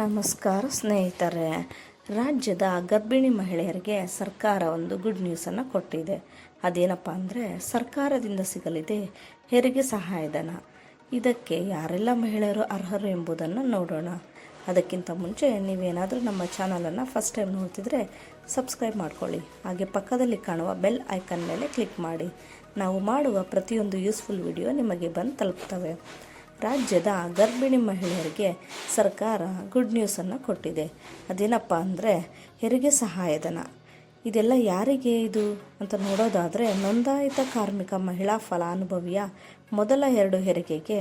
ನಮಸ್ಕಾರ ಸ್ನೇಹಿತರೆ. ರಾಜ್ಯದ ಗರ್ಭಿಣಿ ಮಹಿಳೆಯರಿಗೆ ಸರ್ಕಾರ ಒಂದು ಗುಡ್ ನ್ಯೂಸನ್ನು ಕೊಟ್ಟಿದೆ. ಅದೇನಪ್ಪ ಅಂದರೆ ಸರ್ಕಾರದಿಂದ ಸಿಗಲಿದೆ ಹೆರಿಗೆ ಸಹಾಯಧನ. ಇದಕ್ಕೆ ಯಾರೆಲ್ಲ ಮಹಿಳೆಯರು ಅರ್ಹರು ಎಂಬುದನ್ನು ನೋಡೋಣ. ಅದಕ್ಕಿಂತ ಮುಂಚೆ ನೀವೇನಾದರೂ ನಮ್ಮ ಚಾನಲನ್ನು ಫಸ್ಟ್ ಟೈಮ್ ನೋಡ್ತಿದ್ರೆ ಸಬ್ಸ್ಕ್ರೈಬ್ ಮಾಡ್ಕೊಳ್ಳಿ. ಹಾಗೆ ಪಕ್ಕದಲ್ಲಿ ಕಾಣುವ ಬೆಲ್ ಐಕನ್ ಮೇಲೆ ಕ್ಲಿಕ್ ಮಾಡಿ. ನಾವು ಮಾಡುವ ಪ್ರತಿಯೊಂದು ಯೂಸ್ಫುಲ್ ವಿಡಿಯೋ ನಿಮಗೆ ಬಂದು ತಲುಪ್ತವೆ. ರಾಜ್ಯದ ಗರ್ಭಿಣಿ ಮಹಿಳೆಯರಿಗೆ ಸರ್ಕಾರ ಗುಡ್ ನ್ಯೂಸನ್ನು ಕೊಟ್ಟಿದೆ. ಅದೇನಪ್ಪ ಅಂದರೆ ಹೆರಿಗೆ ಸಹಾಯಧನ. ಇದೆಲ್ಲ ಯಾರಿಗೆ ಇದು ಅಂತ ನೋಡೋದಾದರೆ, ನೋಂದಾಯಿತ ಕಾರ್ಮಿಕ ಮಹಿಳಾ ಫಲಾನುಭವಿಯ ಮೊದಲ 2 ಹೆರಿಗೆಗೆ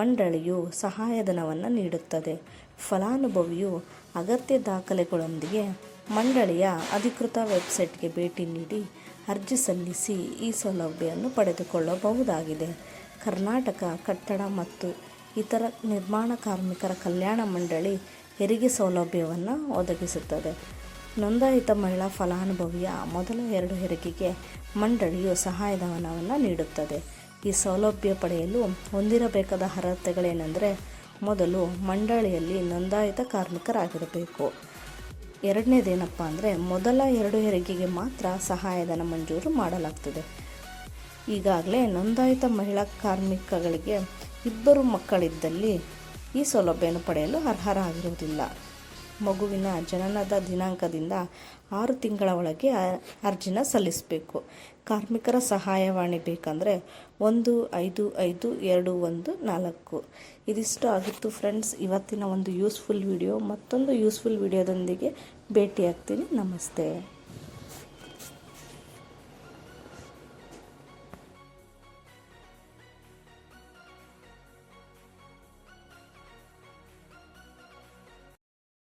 ಮಂಡಳಿಯು ಸಹಾಯಧನವನ್ನು ನೀಡುತ್ತದೆ. ಫಲಾನುಭವಿಯು ಅಗತ್ಯ ದಾಖಲೆಗಳೊಂದಿಗೆ ಮಂಡಳಿಯ ಅಧಿಕೃತ ವೆಬ್ಸೈಟ್ಗೆ ಭೇಟಿ ನೀಡಿ ಅರ್ಜಿ ಸಲ್ಲಿಸಿ ಈ ಸೌಲಭ್ಯವನ್ನು ಪಡೆದುಕೊಳ್ಳಬಹುದಾಗಿದೆ. ಕರ್ನಾಟಕ ಕಟ್ಟಡ ಮತ್ತು ಇತರ ನಿರ್ಮಾಣ ಕಾರ್ಮಿಕರ ಕಲ್ಯಾಣ ಮಂಡಳಿ ಹೆರಿಗೆ ಸೌಲಭ್ಯವನ್ನು ಒದಗಿಸುತ್ತದೆ. ನೋಂದಾಯಿತ ಮಹಿಳಾ ಫಲಾನುಭವಿಯ ಮೊದಲ 2 ಹೆರಿಗೆಗೆ ಮಂಡಳಿಯು ಸಹಾಯಧನವನ್ನು ನೀಡುತ್ತದೆ. ಈ ಸೌಲಭ್ಯ ಪಡೆಯಲು ಹೊಂದಿರಬೇಕಾದ ಅರ್ಹತೆಗಳೇನೆಂದರೆ, ಮೊದಲು ಮಂಡಳಿಯಲ್ಲಿ ನೋಂದಾಯಿತ ಕಾರ್ಮಿಕರಾಗಿರಬೇಕು. ಎರಡನೇದೇನಪ್ಪ ಅಂದರೆ, ಮೊದಲ 2 ಹೆರಿಗೆಗೆ ಮಾತ್ರ ಸಹಾಯಧನ ಮಂಜೂರು ಮಾಡಲಾಗ್ತದೆ. ಈಗಾಗಲೇ ನೋಂದಾಯಿತ ಮಹಿಳಾ ಕಾರ್ಮಿಕಗಳಿಗೆ 2 ಮಕ್ಕಳಿದ್ದಲ್ಲಿ ಈ ಸೌಲಭ್ಯವನ್ನು ಪಡೆಯಲು ಅರ್ಹರಾಗಿರುವುದಿಲ್ಲ. ಮಗುವಿನ ಜನನದ ದಿನಾಂಕದಿಂದ 6 ತಿಂಗಳ ಒಳಗೆ ಅರ್ಜಿನ ಸಲ್ಲಿಸಬೇಕು. ಕಾರ್ಮಿಕರ ಸಹಾಯವಾಣಿ ಬೇಕಂದರೆ 155214. ಇದಿಷ್ಟು ಆಗಿತ್ತು ಫ್ರೆಂಡ್ಸ್ ಇವತ್ತಿನ ಒಂದು ಯೂಸ್ಫುಲ್ ವಿಡಿಯೋ. ಮತ್ತೊಂದು ಯೂಸ್ಫುಲ್ ವಿಡಿಯೋದೊಂದಿಗೆ ಭೇಟಿಯಾಗ್ತೀನಿ. ನಮಸ್ತೆ.